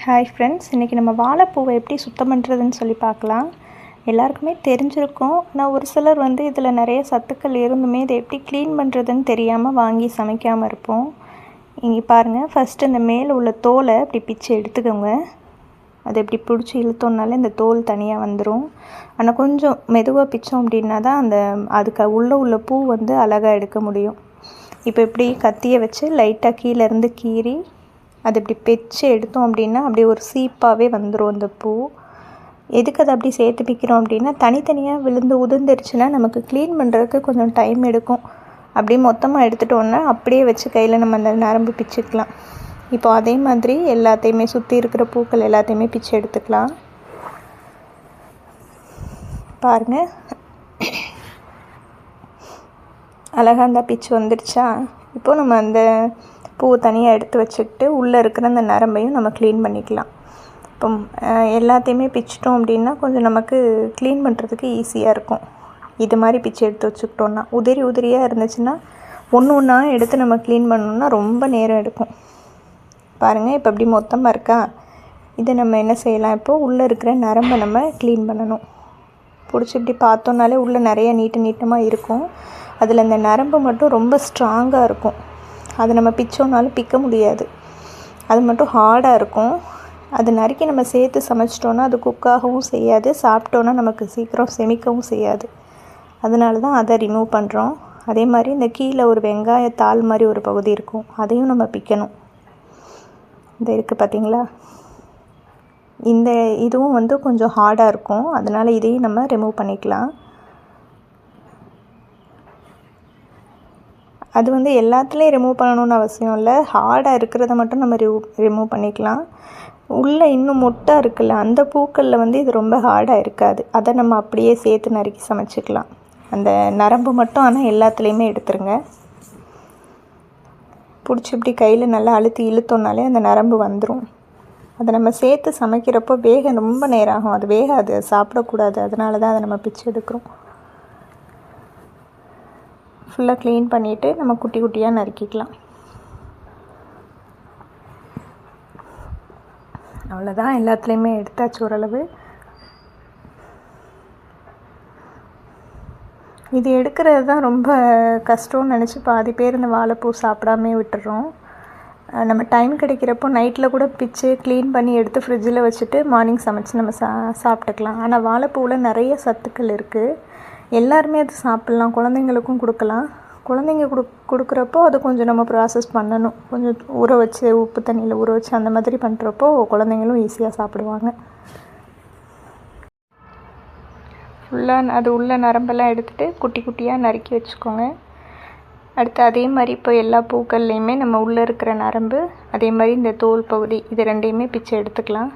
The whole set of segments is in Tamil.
ஹாய் ஃப்ரெண்ட்ஸ், இன்றைக்கி நம்ம வாழைப்பூவை எப்படி சுத்தம் பண்ணுறதுன்னு சொல்லி பார்க்கலாம். எல்லாருக்குமே தெரிஞ்சிருக்கும். ஆனால் ஒரு சிலர் இதில் நிறைய சத்துக்கள் இருந்துமே இதை எப்படி க்ளீன் பண்ணுறதுன்னு தெரியாமல் வாங்கி சமைக்காமல் இருப்போம். இங்கே பாருங்கள், ஃபஸ்ட்டு இந்த மேலே உள்ள தோலை இப்படி பிச்சு எடுத்துக்கோங்க. அதை இப்படி பிடிச்சி இழுத்தோம்னாலே இந்த தோல் தனியாக வந்துடும். ஆனால் கொஞ்சம் மெதுவாக பிச்சோம் அப்படின்னா தான் அதுக்கு உள்ள பூ அழகாக எடுக்க முடியும். இப்போ இப்படி கத்தியை வச்சு லைட்டாக கீழேருந்து கீறி அது இப்படி பிச்சு எடுத்தோம் அப்படின்னா அப்படியே ஒரு சீப்பாகவே வந்துடும் அந்த பூ. எதுக்கு அதை அப்படி சேர்த்து பிக்கிறோம் அப்படின்னா, தனித்தனியாக விழுந்து உதிர்ந்துருச்சுன்னா நமக்கு க்ளீன் பண்ணுறதுக்கு கொஞ்சம் டைம் எடுக்கும். அப்படியே மொத்தமாக எடுத்துட்டோன்னா அப்படியே வச்சு கையில் நம்ம அந்த நரம்பு பிச்சுக்கலாம். இப்போ அதே மாதிரி எல்லாத்தையுமே சுற்றி இருக்கிற பூக்கள் எல்லாத்தையுமே பிச்சு எடுத்துக்கலாம். பாருங்கள், அழகாக அந்த பிச்சு வந்துடுச்சா. இப்போது நம்ம அந்த பூவை தனியாக எடுத்து வச்சுக்கிட்டு உள்ளே இருக்கிற அந்த நரம்பையும் நம்ம க்ளீன் பண்ணிக்கலாம். இப்போ எல்லாத்தையுமே பிச்சிட்டோம் அப்படின்னா கொஞ்சம் நமக்கு க்ளீன் பண்ணுறதுக்கு ஈஸியாக இருக்கும். இது மாதிரி பிச்சு எடுத்து வச்சுக்கிட்டோன்னா, உதிரியாக இருந்துச்சுன்னா ஒன்று ஒன்றா எடுத்து நம்ம க்ளீன் பண்ணணுன்னா ரொம்ப நேரம் எடுக்கும். பாருங்கள், இப்போ அப்படி மொத்தமாக இருக்கா. இதை நம்ம என்ன செய்யலாம், இப்போது உள்ளே இருக்கிற நரம்பை நம்ம க்ளீன் பண்ணணும். பிடிச்சி இப்படி பார்த்தோன்னாலே உள்ளே நிறைய நீட்டமாக இருக்கும். அதில் அந்த நரம்பு மட்டும் ரொம்ப ஸ்ட்ராங்காக இருக்கும். அதை நம்ம பிச்சோன்னாலும் பிக்க முடியாது. அது மட்டும் ஹார்டாக இருக்கும். அது நறுக்கி நம்ம சேர்த்து சமைச்சிட்டோன்னா அது குக்காகவும் செய்யாது, சாப்பிட்டோன்னா நமக்கு சீக்கிரம் செமிக்கவும் செய்யாது. அதனால தான் அதை ரிமூவ் பண்ணுறோம். அதே மாதிரி இந்த கீழே ஒரு வெங்காயத்தாள் மாதிரி ஒரு பகுதி இருக்கும், அதையும் நம்ம பிக்கணும். இந்த இருக்குது பார்த்திங்களா, இந்த இதுவும் கொஞ்சம் ஹார்டாக இருக்கும். அதனால் இதையும் நம்ம ரிமூவ் பண்ணிக்கலாம். அது எல்லாத்துலேயும் ரிமூவ் பண்ணணுன்னு அவசியம் இல்லை. ஹார்டாக இருக்கிறத மட்டும் நம்ம ரிமூவ் பண்ணிக்கலாம். உள்ளே இன்னும் மொட்டாக இருக்குல்ல, அந்த பூக்களில் இது ரொம்ப ஹார்டாக இருக்காது. அதை நம்ம அப்படியே சேர்த்து நறுக்கி சமைச்சிக்கலாம். அந்த நரம்பு மட்டும் ஆனால் எல்லாத்துலேயுமே எடுத்துருங்க. பிடிச்சி இப்படி கையில் நல்லா அழுத்தி இழுத்தோன்னாலே அந்த நரம்பு வந்துடும். அதை நம்ம சேர்த்து சமைக்கிறப்போ ரொம்ப நேரம் ஆகும். அது வேகாது, சாப்பிடக்கூடாது. அதனால தான் அதை நம்ம பிச்சு எடுக்கிறோம். ஃபுல்லாக க்ளீன் பண்ணிவிட்டு நம்ம குட்டி குட்டியாக நறுக்கிக்கலாம். அவ்வளோதான், எல்லாத்துலேயுமே எடுத்தாச்சு ஓரளவு. இது எடுக்கிறது தான் ரொம்ப கஷ்டம்னு நினச்சி பாதி பேர் இந்த வாழைப்பூ சாப்பிடாமே விட்டுறோம். நம்ம டைம் கிடைக்கிறப்போ நைட்டில் கூட பிச்சு க்ளீன் பண்ணி எடுத்து ஃப்ரிட்ஜில் வச்சுட்டு மார்னிங் சமைச்சு நம்ம சாப்பிட்டுக்கலாம். ஆனால் வாழைப்பூவில் நிறைய சத்துக்கள் இருக்குது. எல்லாருமே அது சாப்பிட்லாம், குழந்தைங்களுக்கும் கொடுக்கலாம். குழந்தைங்க கொடுக்குறப்போ அது கொஞ்சம் நம்ம ப்ராசஸ் பண்ணணும். கொஞ்சம் ஊற வச்சு, உப்பு தண்ணியில் ஊற வச்சு அந்த மாதிரி பண்ணுறப்போ குழந்தைங்களும் ஈஸியாக சாப்பிடுவாங்க. ஃபுல்லாக அது உள்ள நரம்பெல்லாம் எடுத்துகிட்டு குட்டி குட்டியாக நறுக்கி வச்சுக்கோங்க. அடுத்து அதே மாதிரி இப்போ எல்லா பூக்கள்லேயுமே நம்ம உள்ளே இருக்கிற நரம்பு, அதே மாதிரி இந்த தோல் பகுதி, இது ரெண்டையுமே பிச்சு எடுத்துக்கலாம்.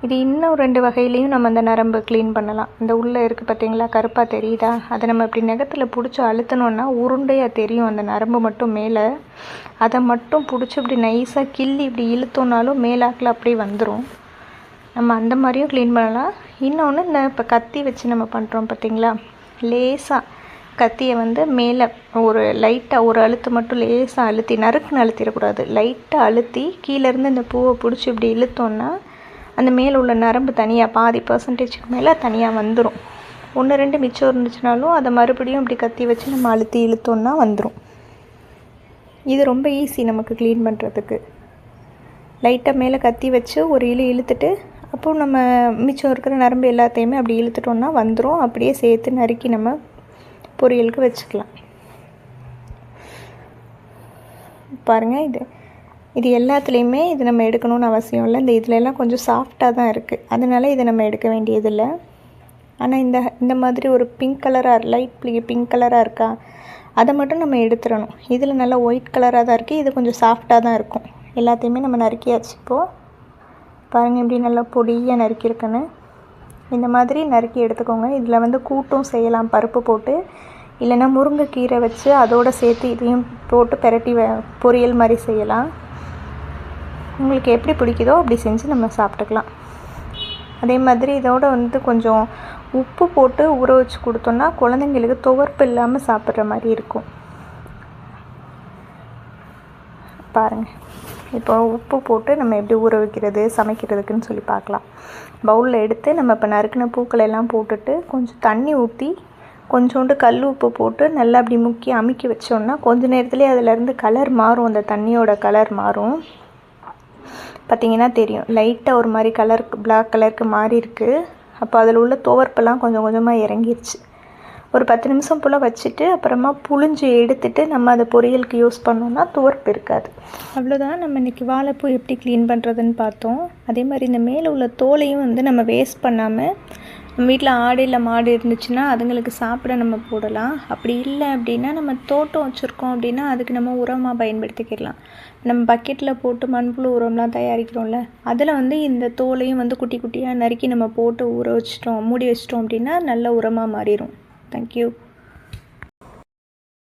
இது இன்னும் 2 வகையிலையும் நம்ம அந்த நரம்பு க்ளீன் பண்ணலாம். இந்த உள்ளே இருக்குது பார்த்திங்களா, கருப்பாக தெரியுதா, அதை நம்ம இப்படி நகத்தில் பிடிச்சி அழுத்தினோன்னா உருண்டையாக தெரியும் அந்த நரம்பு மட்டும் மேலே. அதை மட்டும் பிடிச்சி இப்படி நைஸாக கிள்ளி இப்படி இழுத்தோன்னாலும் மேலாக்கில் அப்படியே வந்துடும். நம்ம அந்த மாதிரியும் க்ளீன் பண்ணலாம். இன்னொன்று, இந்த இப்போ கத்தி வச்சு நம்ம பண்ணுறோம் பார்த்திங்களா, லேசாக கத்தியை மேலே ஒரு லைட்டாக ஒரு அழுத்து மட்டும் லேசாக அழுத்தி, நறுக்குன்னு அழுத்திடக்கூடாது, லைட்டாக அழுத்தி கீழேருந்து இந்த பூவை பிடிச்சி இப்படி இழுத்தோன்னா அந்த மேலே உள்ள நரம்பு தனியாக பாதி % மேலே தனியாக வந்துடும். 1-2 மிச்சம் இருந்துச்சுனாலும் அதை மறுபடியும் இப்படி கத்தி வச்சு நம்ம அழுத்தி இழுத்தோன்னா வந்துடும். இது ரொம்ப ஈஸி நமக்கு க்ளீன் பண்ணுறதுக்கு. லைட்டாக மேலே கத்தி வச்சு ஒரு இழுத்துட்டு அப்போது நம்ம மிச்சம் இருக்கிற நரம்பு எல்லாத்தையுமே அப்படி இழுத்துட்டோன்னா வந்துடும். அப்படியே சேர்த்து நறுக்கி நம்ம பொரியலுக்கு வச்சுக்கலாம். பாருங்கள், இது எல்லாத்துலேயுமே இது நம்ம எடுக்கணும்னு அவசியம் இல்லை. இந்த இதிலெல்லாம் கொஞ்சம் சாஃப்டாக தான் இருக்குது, அதனால் இதை நம்ம எடுக்க வேண்டியதில்லை. ஆனால் இந்த மாதிரி ஒரு பிங்க் கலராக, லைட் பிங்க் கலராக இருக்கா, அதை மட்டும் நம்ம எடுத்துடணும். இதில் நல்லா ஒயிட் கலராக தான் இருக்குது, இது கொஞ்சம் சாஃப்டாக தான் இருக்கும். எல்லாத்தையுமே நம்ம நறுக்கியாச்சு. இப்போது பாருங்கள், இப்படி நல்லா பொடியாக நறுக்கியிருக்குன்னு. இந்த மாதிரி நறுக்கி எடுத்துக்கோங்க. இதில் கூட்டும் செய்யலாம், பருப்பு போட்டு, இல்லைன்னா முருங்கைக்கீரை வச்சு அதோடு சேர்த்து இதையும் போட்டு பெரட்டி பொரியல் மாதிரி செய்யலாம். உங்களுக்கு எப்படி பிடிக்குதோ அப்படி செஞ்சு நம்ம சாப்பிட்டுக்கலாம். அதே மாதிரி இதோடு கொஞ்சம் உப்பு போட்டு ஊற வச்சு கொடுத்தோன்னா குழந்தைங்களுக்கு துவர்ப்பு இல்லாமல் சாப்பிட்ற மாதிரி இருக்கும். பாருங்கள். இப்போ உப்பு போட்டு நம்ம எப்படி ஊற வைக்கிறது சமைக்கிறதுக்குன்னு சொல்லி பார்க்கலாம். பவுலில் எடுத்து நம்ம இப்போ நறுக்கின பூக்களை எல்லாம் போட்டுட்டு கொஞ்சம் தண்ணி ஊற்றி கொஞ்சோண்டு கல் உப்பு போட்டு நல்லா அப்படி முக்கி அமுக்கி வச்சோன்னா கொஞ்ச நேரத்துலேயே அதிலேருந்து கலர் மாறும். அந்த தண்ணியோட கலர் மாறும். பார்த்திங்கன்னா தெரியும், லைட்டாக ஒரு மாதிரி கலர் பிளாக் கலருக்கு மாறி இருக்குது. அப்போ அதில் உள்ள துவர்ப்பெல்லாம் கொஞ்சம் கொஞ்சமாக இறங்கிருச்சு. ஒரு 10 நிமிஷம் போல் வச்சுட்டு அப்புறமா புழிஞ்சு எடுத்துட்டு நம்ம அதை பொரியலுக்கு யூஸ் பண்ணோன்னா துவர்ப்பு இருக்காது. அவ்வளோதான். நம்ம இன்றைக்கி வாழைப்பூ எப்படி க்ளீன் பண்ணுறதுன்னு பார்த்தோம். அதே மாதிரி இந்த மேலே உள்ள தோலையும் நம்ம வேஸ்ட் பண்ணாமல் நம்ம வீட்டில் ஆடு இல்லை மாடு இருந்துச்சுன்னா அதுங்களுக்கு சாப்பிட நம்ம போடலாம். அப்படி இல்லை அப்படின்னா நம்ம தோட்டம் வச்சுருக்கோம் அப்படின்னா அதுக்கு நம்ம உரமாக பயன்படுத்திக்கிடலாம். நம்ம பக்கெட்டில் போட்டு மண்புழு உரம்லாம் தயாரிக்கிறோம்ல, அதில் இந்த தோலையும் குட்டி குட்டியாக நறுக்கி நம்ம போட்டு ஊற வச்சிட்டோம் மூடி வச்சிட்டோம் அப்படின்னா நல்ல உரமாக மாறிடும். Thank you.